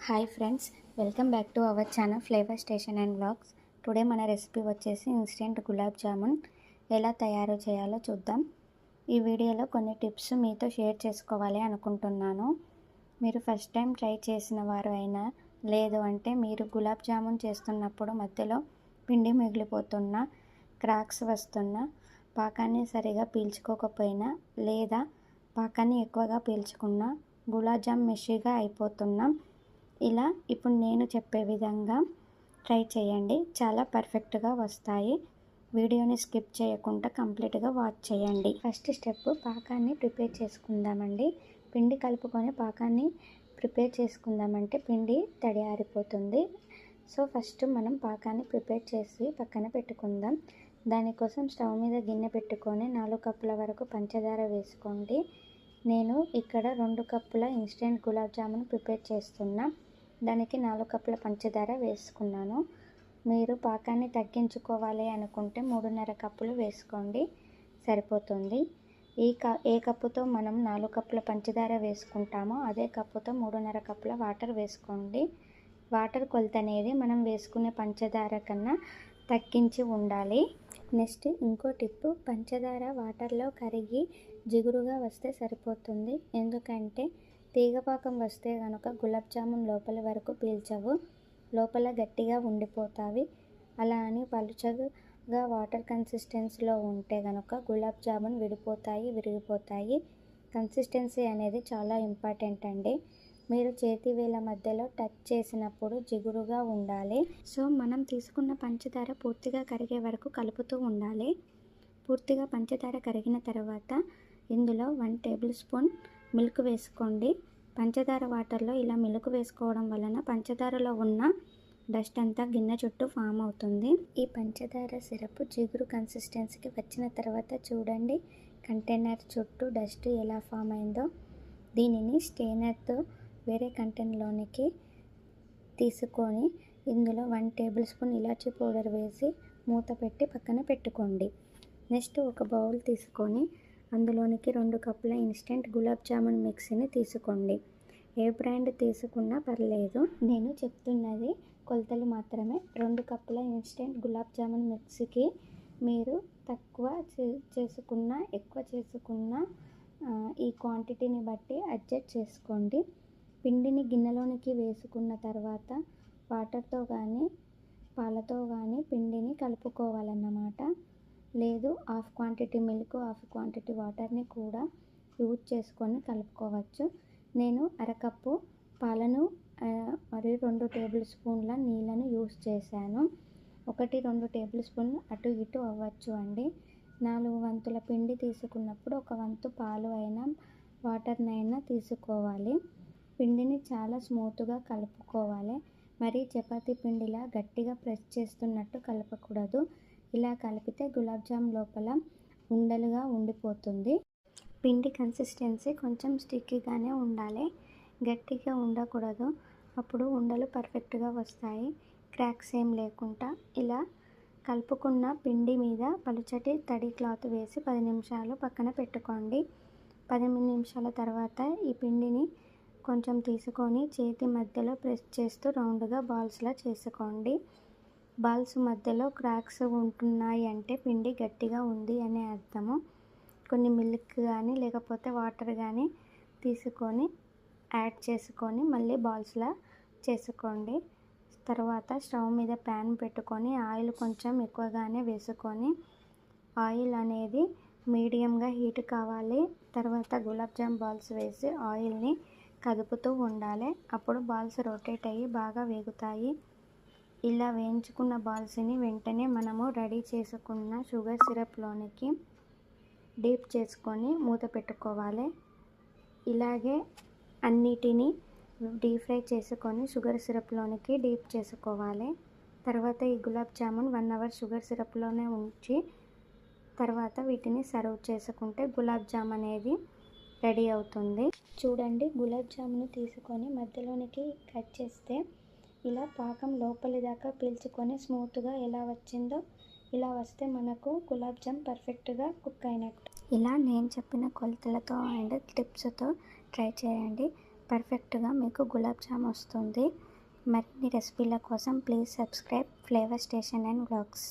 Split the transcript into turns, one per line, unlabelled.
Hi friends, welcome back to our channel flavour station and vlogs. Today మన recipe వచ్చేసి instant gulab jamun ఎలా తయారు చేయాలో చూద్దాం. ఈ వీడియోలో కొన్ని టిప్స్ మీతో షేర్ చేసుకోవాలి అనుకుంటున్నాను. మీరు ఫస్ట్ టైం ట్రై చేసిన వారు అయినా, లేదు అంటే మీరు గులాబ్ జామున్ చేస్తున్నప్పుడు మధ్యలో పిండి మిగిలిపోతున్నా, క్రాక్స్ వస్తున్నా, పాకాన్ని సరిగా పీల్చుకోకపోయినా, లేదా పాకాన్ని ఎక్కువగా పీల్చుకున్నా, గులాబ్ జామ్ మెషీగా అయిపోతున్నా, ఇలా ఇప్పుడు నేను చెప్పే విధంగా ట్రై చేయండి. చాలా పర్ఫెక్ట్గా వస్తాయి. వీడియోని స్కిప్ చేయకుండా కంప్లీట్గా వాచ్ చేయండి. ఫస్ట్ స్టెప్ పాకాన్ని ప్రిపేర్ చేసుకుందామండి. పిండి కలుపుకొని పాకాన్ని ప్రిపేర్ చేసుకుందామంటే పిండి తడి ఆరిపోతుంది. సో ఫస్ట్ మనం పాకాన్ని ప్రిపేర్ చేసి పక్కన పెట్టుకుందాం. దానికోసం స్టవ్ మీద గిన్నె పెట్టుకొని 4 కప్పుల వరకు పంచదార వేసుకోండి. నేను ఇక్కడ 2 కప్పుల ఇన్స్టెంట్ గులాబ్ జామున్ ప్రిపేర్ చేస్తున్నా. దానికి 4 కప్పుల పంచదార వేసుకున్నాను. మీరు పాకాన్ని తగ్గించుకోవాలి అనుకుంటే 3.5 కప్పులు వేసుకోండి, సరిపోతుంది. ఏ కప్పుతో మనం 4 కప్పుల పంచదార వేసుకుంటామో అదే కప్పుతో 3.5 కప్పుల వాటర్ వేసుకోండి. వాటర్ కొలత అనేది మనం వేసుకునే పంచదార కన్నా తగ్గించి ఉండాలి. నెక్స్ట్ ఇంకో టిప్పు, పంచదార వాటర్లో కరిగి జిగురుగా వస్తే సరిపోతుంది. ఎందుకంటే తీగపాకం వస్తే కనుక గులాబ్ జామున్ లోపల వరకు పీల్చవు, లోపల గట్టిగా ఉండిపోతావి. అలా అని పలుచగా వాటర్ కన్సిస్టెన్సీలో ఉంటే కనుక గులాబ్ జామున్ విడిపోతాయి, విరిగిపోతాయి. కన్సిస్టెన్సీ అనేది చాలా ఇంపార్టెంట్ అండి. మీరు చేతి వేళ్ళ మధ్యలో టచ్ చేసినప్పుడు జిగురుగా ఉండాలి. సో మనం తీసుకున్న పంచదార పూర్తిగా కరిగే వరకు కలుపుతూ ఉండాలి. పూర్తిగా పంచదార కరిగిన తర్వాత ఇందులో 1 టేబుల్ స్పూన్ మిల్క్ వేసుకోండి. పంచదార వాటర్లో ఇలా మిల్క్ వేసుకోవడం వలన పంచదారలో ఉన్న డస్ట్ అంతా గిన్నె చుట్టూ ఫామ్ అవుతుంది. ఈ పంచదార సిరప్ జిగురు కన్సిస్టెన్సీకి వచ్చిన తర్వాత చూడండి కంటైనర్ చుట్టూ డస్ట్ ఎలా ఫామ్ అయిందో. దీనిని స్టెయినర్తో వేరే కంటైనర్లోనికి తీసుకొని ఇందులో 1 టేబుల్ స్పూన్ ఇలాచీ పౌడర్ వేసి మూత పెట్టి పక్కన పెట్టుకోండి. నెక్స్ట్ ఒక బౌల్ తీసుకొని అందులోనికి 2 కప్పుల ఇన్స్టెంట్ గులాబ్ జామున్ మిక్సీని తీసుకోండి. ఏ బ్రాండ్ తీసుకున్నా పర్లేదు, నేను చెప్తున్నది కొలతలు మాత్రమే. 2 కప్పుల ఇన్స్టెంట్ గులాబ్ జామున్ మిక్సీకి మీరు తక్కువ చేసుకున్నా ఎక్కువ చేసుకున్నా ఈ క్వాంటిటీని బట్టి అడ్జస్ట్ చేసుకోండి. పిండిని గిన్నెలోనికి వేసుకున్న తర్వాత వాటర్తో కానీ పాలతో కానీ పిండిని కలుపుకోవాలన్నమాట. లేదు half quantity milk, half quantity వాటర్ని కూడా యూజ్ చేసుకొని కలుపుకోవచ్చు. నేను అరకప్పు పాలను మరియు 2 టేబుల్ స్పూన్ల నీళ్ళను యూజ్ చేశాను. 1-2 టేబుల్ స్పూన్లు అటు ఇటు అవ్వచ్చు అండి. 4 వంతుల పిండి తీసుకున్నప్పుడు 1 వంతు పాలు అయినా వాటర్నైనా తీసుకోవాలి. పిండిని చాలా స్మూత్గా కలుపుకోవాలి. మరి చపాతీ పిండిలా గట్టిగా ప్రెస్ చేస్తున్నట్టు కలపకూడదు. ఇలా కలిపితే గులాబ్ జామ్ లోపల ఉండలుగా ఉండిపోతుంది. పిండి కన్సిస్టెన్సీ కొంచెం స్టిక్కీగానే ఉండాలి, గట్టిగా ఉండకూడదు. అప్పుడు ఉండలు పర్ఫెక్ట్గా వస్తాయి, క్రాక్స్ ఏం లేకుండా. ఇలా కలుపుకున్న పిండి మీద పలుచటి తడి క్లాత్ వేసి 10 నిమిషాలు పక్కన పెట్టుకోండి. 10 నిమిషాల తర్వాత ఈ పిండిని కొంచెం తీసుకొని చేతి మధ్యలో ప్రెస్ చేస్తూ రౌండ్గా బాల్స్లా చేసుకోండి. బాల్స్ మధ్యలో క్రాక్స్ ఉంటున్నాయి అంటే పిండి గట్టిగా ఉంది అనే అర్థము. కొన్ని మిల్క్ కానీ లేకపోతే వాటర్ కానీ తీసుకొని యాడ్ చేసుకొని మళ్ళీ బాల్స్లా చేసుకోండి. తర్వాత స్టవ్ మీద ప్యాన్ పెట్టుకొని ఆయిల్ కొంచెం ఎక్కువగానే వేసుకొని ఆయిల్ అనేది మీడియంగా హీట్ కావాలి. తర్వాత గులాబ్ జామ్ బాల్స్ వేసి ఆయిల్ని కదుపుతూ ఉండాలి. అప్పుడు బాల్స్ రొటేట్ అయ్యి బాగా వేగుతాయి. ఇలా వేయించుకున్న బాల్స్ని వెంటనే మనము రెడీ చేసుకున్న షుగర్ సిరప్లోనికి డీప్ చేసుకొని మూత పెట్టుకోవాలి. ఇలాగే అన్నిటినీ డీప్ ఫ్రై చేసుకొని షుగర్ సిరప్లోనికి డీప్ చేసుకోవాలి. తర్వాత ఈ గులాబ్ జామున్ 1 అవర్ షుగర్ సిరప్లోనే ఉంచి తర్వాత వీటిని సర్వ్ చేసుకుంటే గులాబ్ జామ్ అనేది రెడీ అవుతుంది. చూడండి గులాబ్ జామున్ తీసుకొని మధ్యలోనికి కట్ చేస్తే ఇలా పాకం లోపలి దాకా పీల్చుకొని స్మూత్గా ఎలా వచ్చిందో, ఇలా వస్తే మనకు గులాబ్ జామ్ పర్ఫెక్ట్గా కుక్ అయినట్టు. ఇలా నేను చెప్పిన కొలతలతో అండ్ టిప్స్తో ట్రై చేయండి. పర్ఫెక్ట్గా మీకు గులాబ్ జామ్ వస్తుంది. మరిన్ని రెసిపీల కోసం please subscribe flavour station and vlogs.